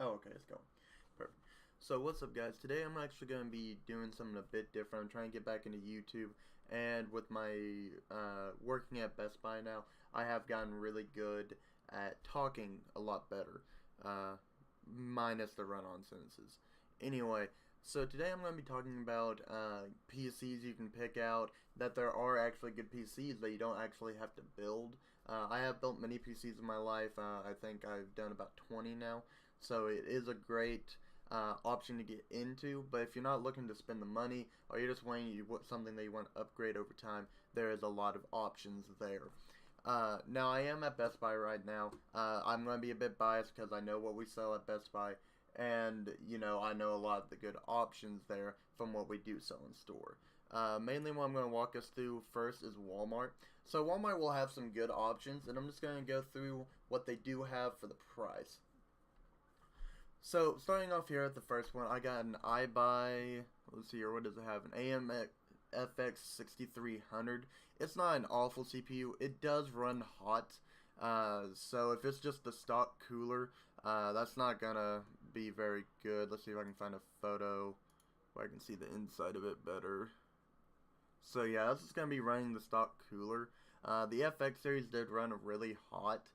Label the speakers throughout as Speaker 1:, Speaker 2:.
Speaker 1: Oh, okay, it's going. Perfect. So what's up, guys? Today I'm actually going to be doing something a bit different. I'm trying to get back into YouTube, and with my working at Best Buy now, I have gotten really good at talking a lot better, uh, minus the run-on sentences. Anyway, so today I'm going to be talking about PCs you can pick out, that there are actually good PCs that you don't actually have to build. I have built many PCs in my life. I think I've done about 20 now, so it is a great option to get into. But if you're not looking to spend the money, or you're just wanting something that you want to upgrade over time, there is a lot of options there. Now I am at Best Buy right now. I'm going to be a bit biased because I know what we sell at Best Buy, and I know a lot of the good options there from what we do sell in store. Mainly what I'm going to walk us through first is Walmart. So Walmart will have some good options, and I'm just going to go through what they do have for the price. So starting off here at the first one, I got an iBuy. Let's see here, what does it have? An AMFX 6300. It's not an awful CPU. It does run hot. So if it's just the stock cooler, that's not gonna be very good. Let's see if I can find a photo where I can see the inside of it better. So yeah, this is going to be running the stock cooler. The FX series did run really hot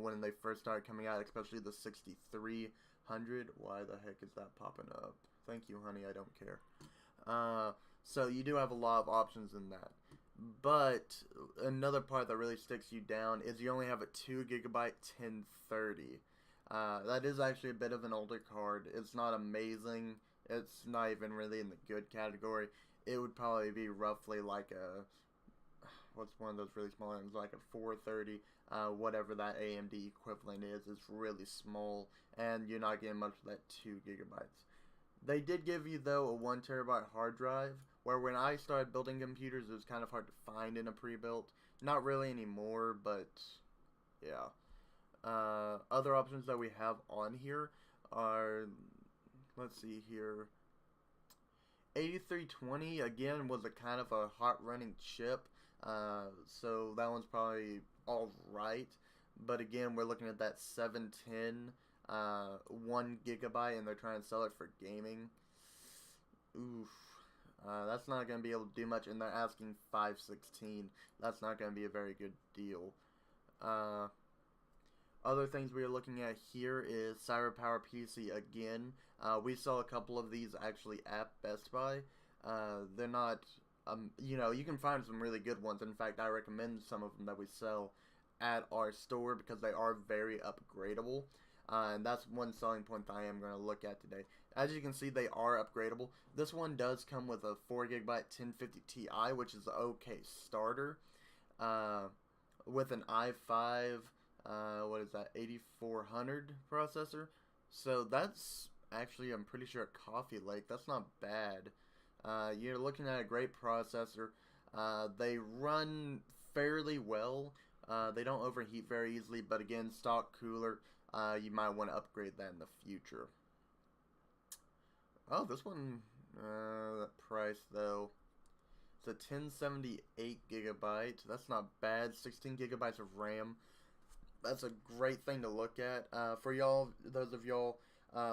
Speaker 1: when they first started coming out, especially the 6300. Why the heck is that popping up? Thank you, honey, I don't care. So you do have a lot of options in that. But another part that really sticks you down is you only have a 2 GB 1030. That is actually a bit of an older card. It's not amazing. It's not even really in the good category. It would probably be roughly like a, what's one of those really small ones, like a 430, whatever that AMD equivalent is. It's really small, and you're not getting much of that 2 GB. They did give you, though, a 1 TB hard drive, where when I started building computers, it was kind of hard to find in a pre-built. Not really anymore, but yeah. Other options that we have on here are, let's see here, 8320 again was a kind of a hot running chip, so that one's probably all right. But again, we're looking at that 710, 1 GB, and they're trying to sell it for gaming. Oof. That's not going to be able to do much, and they're asking 516. That's not going to be a very good deal. Other things we are looking at here is CyberPower PC again. We saw a couple of these actually at Best Buy. They're not, you can find some really good ones. In fact, I recommend some of them that we sell at our store because they are very upgradable. And that's one selling point that I am going to look at today. As you can see, they are upgradable. This one does come with a 4 GB 1050 Ti, which is an okay starter. With an i5, what is that, 8400 processor. So that's actually, I'm pretty sure, a Coffee Lake. That's not bad. You're looking at a great processor. They run fairly well. They don't overheat very easily, but again, stock cooler. You might want to upgrade that in the future. Oh, this one, that price though. It's a 1078 GB. That's not bad. 16 GB of RAM. That's a great thing to look at for y'all, those of y'all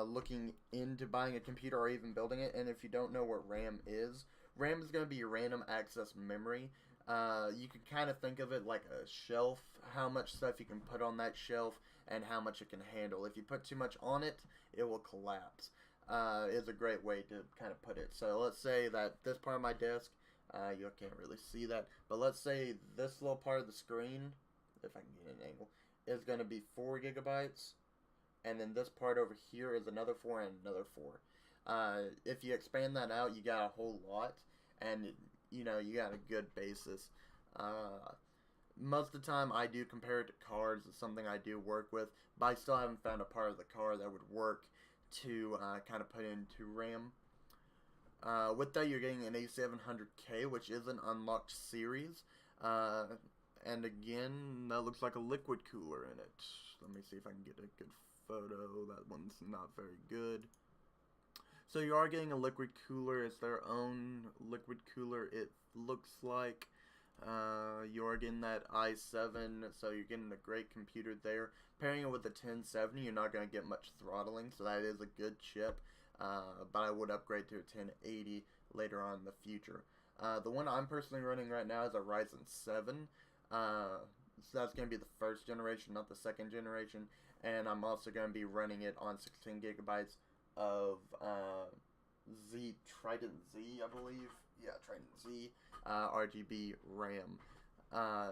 Speaker 1: looking into buying a computer or even building it. And if you don't know what RAM is going to be your random access memory. You can kind of think of it like a shelf, how much stuff you can put on that shelf and how much it can handle. If you put too much on it, it will collapse. Is a great way to kind of put it. So let's say that this part of my desk, you can't really see that, but let's say this little part of the screen, if I can get an angle, is going to be 4 GB, and then this part over here is another 4 and another 4. If you expand that out, you got a whole lot, and you got a good basis. Most of the time, I do compare it to cards. It's something I do work with, but I still haven't found a part of the card that would work to kind of put into RAM. With that, you're getting an A700K, which is an unlocked series. And again, that looks like a liquid cooler in it. Let me see if I can get a good photo. That one's not very good. So you are getting a liquid cooler. It's their own liquid cooler, it looks like. You're getting that i7, so you're getting a great computer there. Pairing it with the 1070, you're not going to get much throttling, so that is a good chip. But I would upgrade to a 1080 later on in the future. The one I'm personally running right now is a Ryzen 7. So that's going to be the first generation, not the second generation. And I'm also going to be running it on 16 gigabytes of Trident Z, I believe. Yeah, Trident Z, RGB RAM.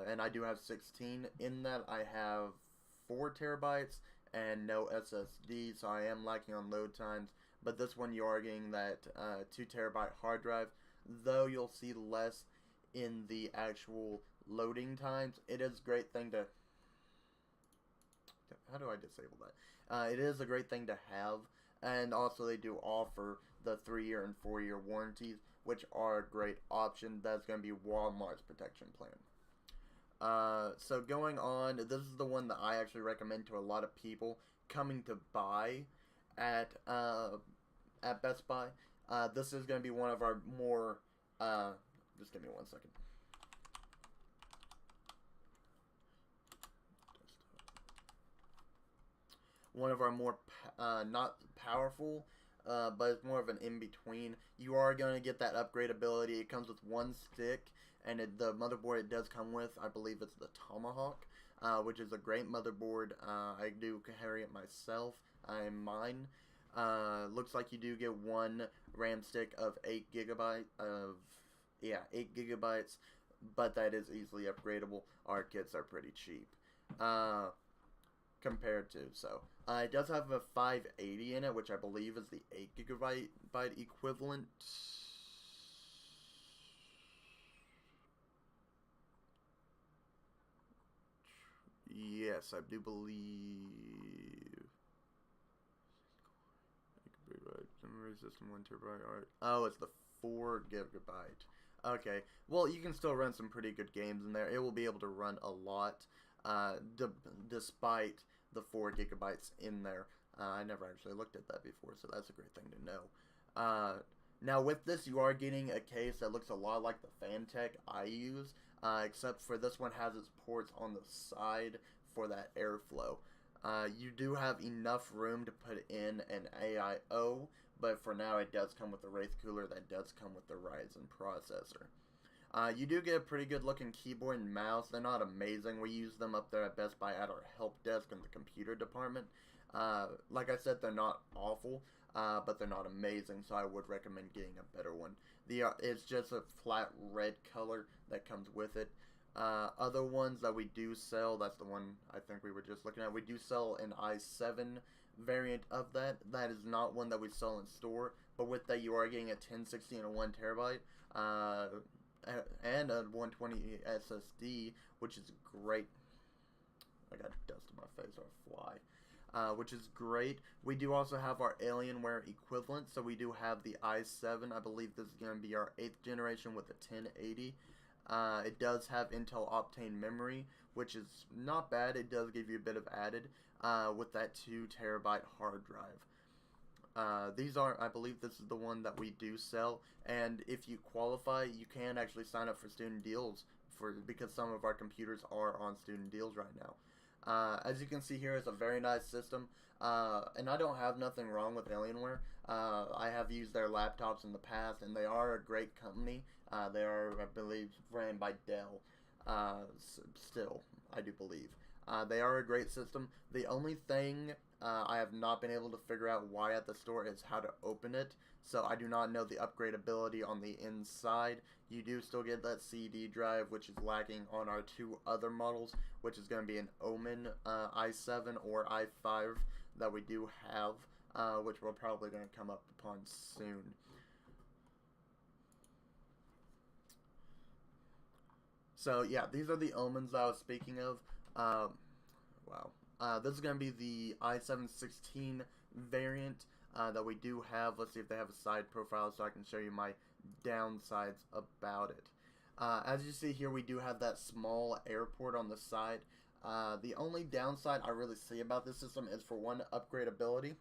Speaker 1: And I do have 16. In that, I have 4 terabytes and no SSD, so I am lacking on load times. But this one, you are getting that 2 terabyte hard drive, though you'll see less in the actual loading times. It is a great thing to... How do I disable that? It is a great thing to have, and also they do offer the 3-year and 4-year warranties, which are a great option. That's going to be Walmart's protection plan. So going on, this is the one that I actually recommend to a lot of people coming to buy at Best Buy. This is going to be one of our more... just give me 1 second. One of our more not powerful, but it's more of an in-between. You are going to get that upgradability. It comes with 1 stick, and the motherboard it does come with, I believe it's the Tomahawk, which is a great motherboard. I do carry it myself. Mine. Looks like you do get 1 RAM stick of 8 gigabytes of 8 gigabytes, but that is easily upgradable. Our kits are pretty cheap. Compared to, so it does have a 580 in it, which I believe is the 8 gigabyte equivalent. Yes, I do believe. Memory system 1 terabyte. Alright. Oh, it's the 4 gigabyte. Okay. Well, you can still run some pretty good games in there. It will be able to run a lot, despite the 4 gigabytes in there. I never actually looked at that before, so that's a great thing to know. Now with this, you are getting a case that looks a lot like the Fantech I use, except for this one has its ports on the side for that airflow. You do have enough room to put in an AIO, but for now it does come with the Wraith cooler that does come with the Ryzen processor. You do get a pretty good looking keyboard and mouse. They're not amazing. We use them up there at Best Buy at our help desk in the computer department. Like I said, they're not awful, but they're not amazing, so I would recommend getting a better one. It's just a flat red color that comes with it. Other ones that we do sell, that's the one I think we were just looking at. We do sell an i7 variant of that. That is not one that we sell in store, but with that you are getting a 1060 and a 1 terabyte. And a 120 SSD, which is great. I got dust in my face or a fly. Which is great. We do also have our Alienware equivalent, so we do have the i7. I believe this is going to be our 8th generation with a 1080. It does have Intel Optane memory, which is not bad. It does give you a bit of added with that 2 terabyte hard drive. These are, I believe this is the one that we do sell, and if you qualify, you can actually sign up for student deals because some of our computers are on student deals right now. As you can see here, it's a very nice system, and I don't have nothing wrong with Alienware. I have used their laptops in the past, and they are a great company. They are, I believe, ran by Dell, still, I do believe. They are a great system. The only thing I have not been able to figure out why at the store is how to open it, so I do not know the upgradability on the inside. You do still get that CD drive, which is lacking on our 2 other models, which is going to be an Omen i7 or i5 that we do have, which we're probably going to come up upon soon. So yeah, these are the Omens I was speaking of. Wow. This is going to be the i7-16 variant that we do have. Let's see if they have a side profile so I can show you my downsides about it. As you see here, we do have that small airport on the side. The only downside I really see about this system is for one, upgradability.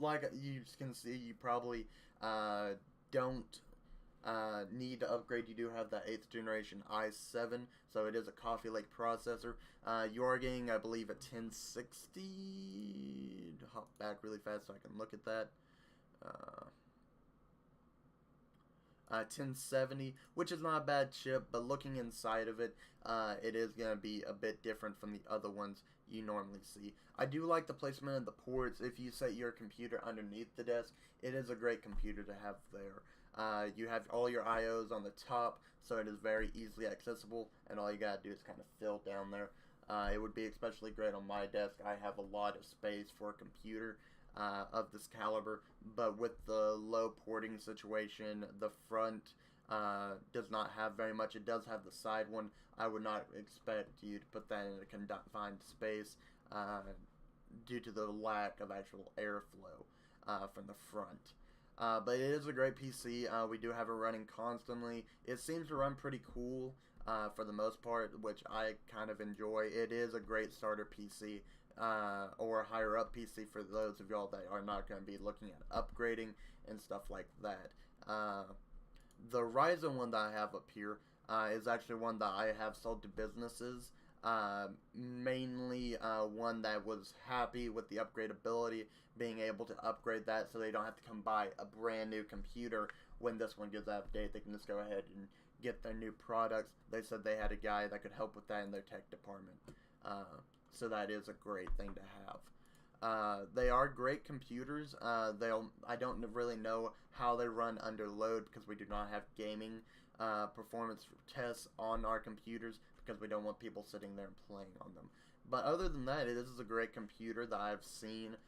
Speaker 1: Like you can see, you probably don't need to upgrade, you do have that 8th generation i7, so it is a Coffee Lake processor. You are getting, I believe, a 1060. Hop back really fast so I can look at that. 1070, which is not a bad chip, but looking inside of it, it is going to be a bit different from the other ones you normally see. I do like the placement of the ports. If you set your computer underneath the desk, it is a great computer to have there. You have all your IOs on the top, so it is very easily accessible, and all you gotta do is kind of fill down there. It would be especially great on my desk. I have a lot of space for a computer of this caliber, but with the low porting situation, the front does not have very much. It does have the side one. I would not expect you to put that in a confined space due to the lack of actual airflow from the front. But it is a great PC. We do have it running constantly. It seems to run pretty cool for the most part, which I kind of enjoy. It is a great starter PC or higher up PC for those of y'all that are not going to be looking at upgrading and stuff like that. The Ryzen one that I have up here is actually one that I have sold to businesses. Mainly one that was happy with the upgradability, being able to upgrade that so they don't have to come buy a brand new computer when this one gets out of date. They can just go ahead and get their new products. They said they had a guy that could help with that in their tech department. So that is a great thing to have. They are great computers. I don't really know how they run under load because we do not have gaming performance tests on our computers because we don't want people sitting there and playing on them. But other than that, this is a great computer that I've seen.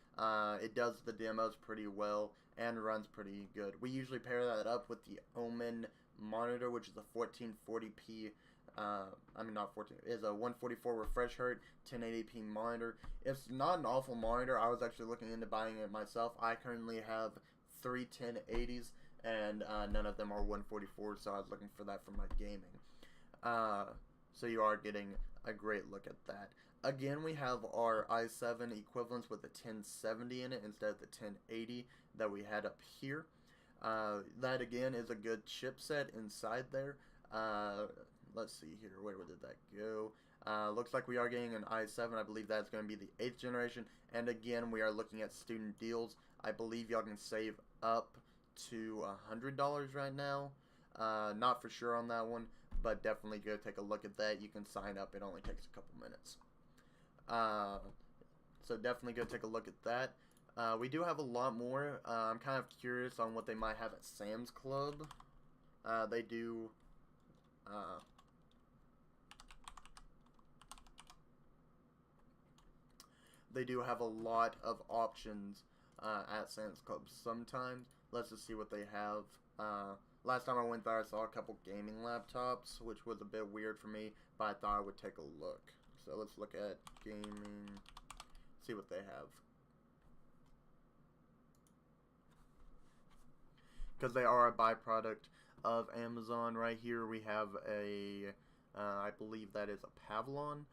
Speaker 1: It does the demos pretty well and runs pretty good. We usually pair that up with the Omen monitor, which is a 1440p. I mean, not 14. Is a 144 refresh rate, 1080p monitor. It's not an awful monitor. I was actually looking into buying it myself. I currently have 3 1080s, and none of them are 144, so I was looking for that for my gaming. So you are getting a great look at that. Again, we have our i7 equivalents with the 1070 in it instead of the 1080 that we had up here. That again is a good chipset inside there. Let's see here, where did that go? Looks like we are getting an i7. I believe that's going to be the 8th generation. And again, we are looking at student deals. I believe y'all can save up to $100 right now. Not for sure on that one, but definitely go take a look at that. You can sign up. It only takes a couple minutes. So definitely go take a look at that. We do have a lot more. I'm kind of curious on what they might have at Sam's Club. They do... They do have a lot of options at Sam's Club sometimes. Let's just see what they have. Last time I went there, I saw a couple gaming laptops, which was a bit weird for me, but I thought I would take a look. So let's look at gaming, see what they have. Because they are a byproduct of Amazon. Right here we have a, I believe that is a Pavlon.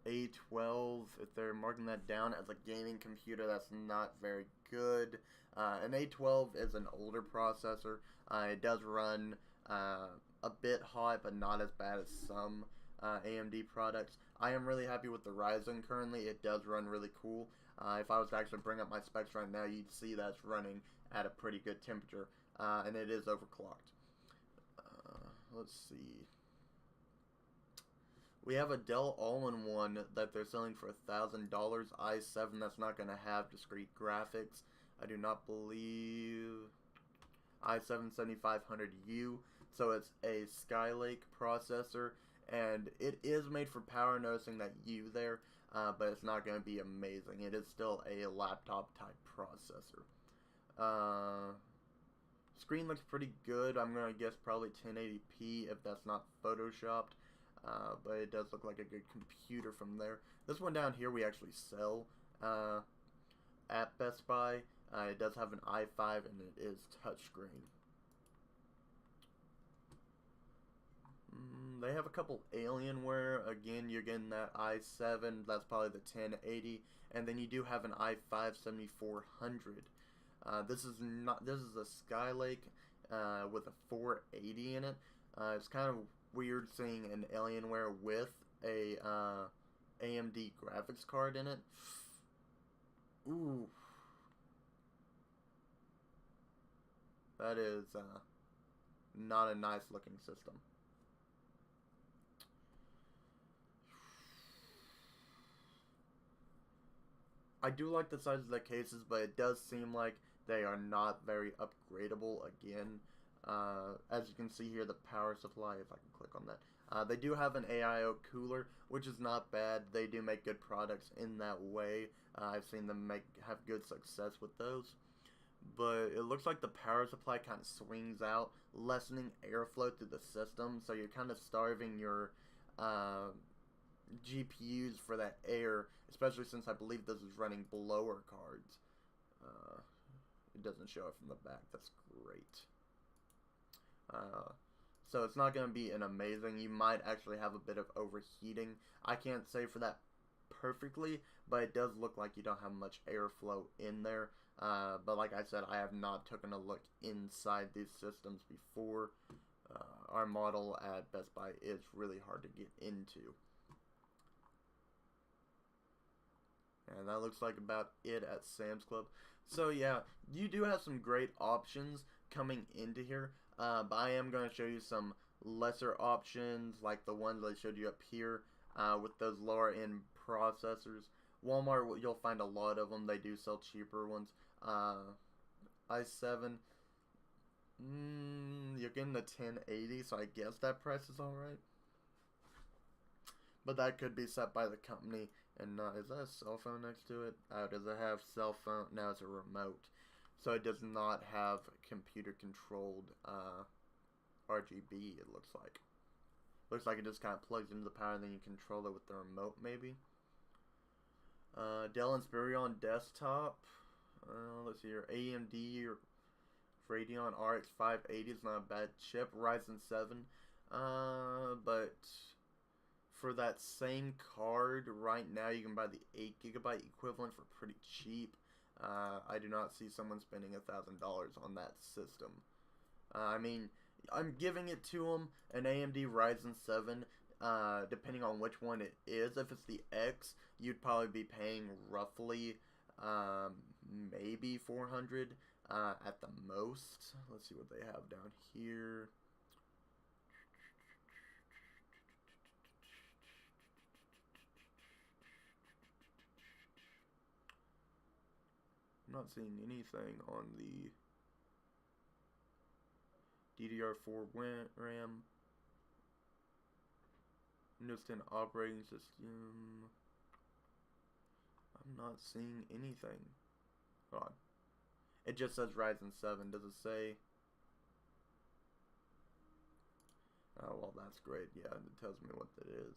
Speaker 1: A12, if they're marking that down as a gaming computer, that's not very good. An A12 is an older processor. It does run a bit hot, but not as bad as some AMD products. I am really happy with the Ryzen currently. It does run really cool. If I was to actually bring up my specs right now, you'd see that it's running at a pretty good temperature, and it is overclocked. Let's see. We have a Dell All-in-One that they're selling for $1,000. i7 that's not going to have discrete graphics. I do not believe i7-7500U. So it's a Skylake processor, and it is made for power, noticing that U there, but it's not going to be amazing. It is still a laptop type processor. Screen looks pretty good. I'm going to guess probably 1080p if that's not photoshopped. But it does look like a good computer from there. This one down here we actually sell at Best Buy. It does have an i5 and it is touchscreen. They have a couple Alienware. Again, you're getting that i7. That's probably the 1080, and then you do have an i5 7400. This is a Skylake. with a 480 in it. It's kind of weird seeing an Alienware with a AMD graphics card in it. Ooh, that is not a nice looking system. I do like the size of the cases, but it does seem like they are not very upgradable again. As you can see here, the power supply, if I can click on that. They do have an AIO cooler, which is not bad. They do make good products in that way. I've seen them have good success with those. But it looks like the power supply kind of swings out, lessening airflow through the system. So you're kind of starving your GPUs for that air, especially since I believe this is running blower cards. It doesn't show it from the back. That's great. So it's not going to be an amazing. You might actually have a bit of overheating. I can't say for that perfectly, but it does look like you don't have much airflow in there. But like I said, I have not taken a look inside these systems before. Our model at Best Buy is really hard to get into. And that looks like about it at Sam's Club. So yeah, you do have some great options coming into here. But I am going to show you some lesser options, like the ones I showed you up here with those lower end processors. Walmart, you'll find a lot of them. They do sell cheaper ones. i7, you're getting the 1080, so I guess that price is alright. But that could be set by the company. And is that a cell phone next to it? Does it have cell phone? No, it's a remote. So it does not have computer controlled RGB, it looks like. Looks like it just kind of plugs into the power and then you control it with the remote maybe. Dell Inspiron desktop. Let's see here. AMD or Radeon RX 580 is not a bad chip. Ryzen 7. But for that same card right now you can buy the 8GB equivalent for pretty cheap. I do not see someone spending $1,000 on that system. I mean, I'm giving it to them, an AMD Ryzen 7, depending on which one it is. If it's the X, you'd probably be paying roughly, maybe $400 at the most. Let's see what they have down here. I'm not seeing anything on the DDR4 RAM, Windows 10 operating system. I'm not seeing anything. Hold on. It just says Ryzen 7. Does it say? Oh, well, that's great. Yeah, it tells me what that is.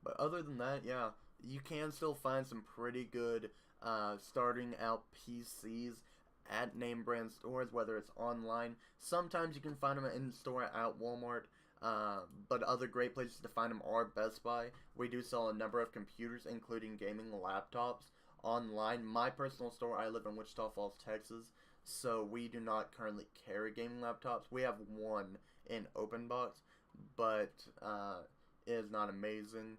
Speaker 1: But other than that, yeah, you can still find some pretty good starting out PCs at name brand stores, whether it's online. Sometimes you can find them in store at Walmart, but other great places to find them are Best Buy. We do sell a number of computers, including gaming laptops, online. My personal store, I live in Wichita Falls, Texas, so we do not currently carry gaming laptops. We have one in open box, but it is not amazing.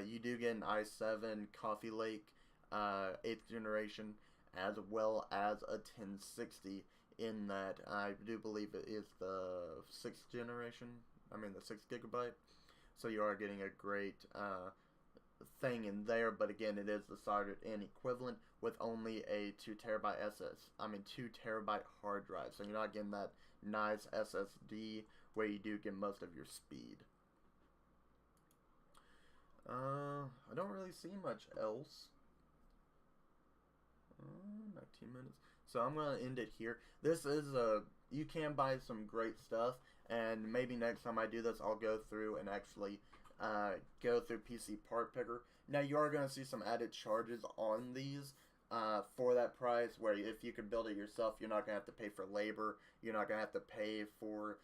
Speaker 1: You do get an i7 Coffee Lake 8th generation, as well as a 1060 in that. I do believe it is the 6th generation, I mean the 6GB, so you are getting a great thing in there, but again, it is the soldered in equivalent with only a 2TB 2TB hard drive, so you're not getting that nice SSD where you do get most of your speed. I don't really see much else. 19 minutes. So I'm going to end it here. This is you can buy some great stuff, and maybe next time I do this, I'll go through and actually go through PC Part Picker. Now, you are going to see some added charges on these for that price, where if you could build it yourself, you're not going to have to pay for labor. You're not going to have to pay for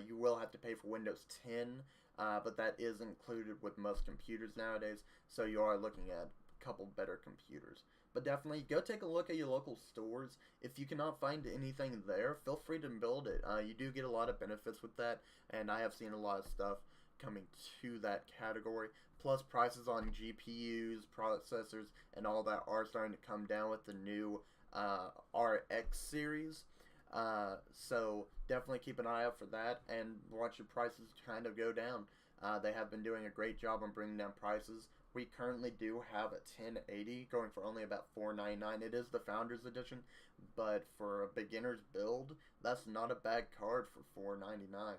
Speaker 1: you will have to pay for Windows 10, but that is included with most computers nowadays, so you are looking at a couple better computers. But definitely go take a look at your local stores. If you cannot find anything there, feel free to build it. You do get a lot of benefits with that, and I have seen a lot of stuff coming to that category. Plus, prices on GPUs, processors, and all that are starting to come down with the new RX series. So definitely keep an eye out for that and watch your prices kind of go down. They have been doing a great job on bringing down prices. We currently do have a 1080 going for only about $499. It is the Founders Edition, but for a beginner's build, that's not a bad card for $499.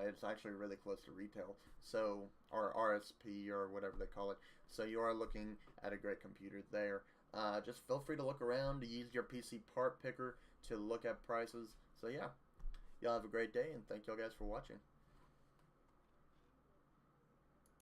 Speaker 1: It's actually really close to retail, so or RSP or whatever they call it. So you are looking at a great computer there. Just feel free to look around, to use your PC part picker to look at prices. So yeah, y'all have a great day, and thank y'all guys for watching.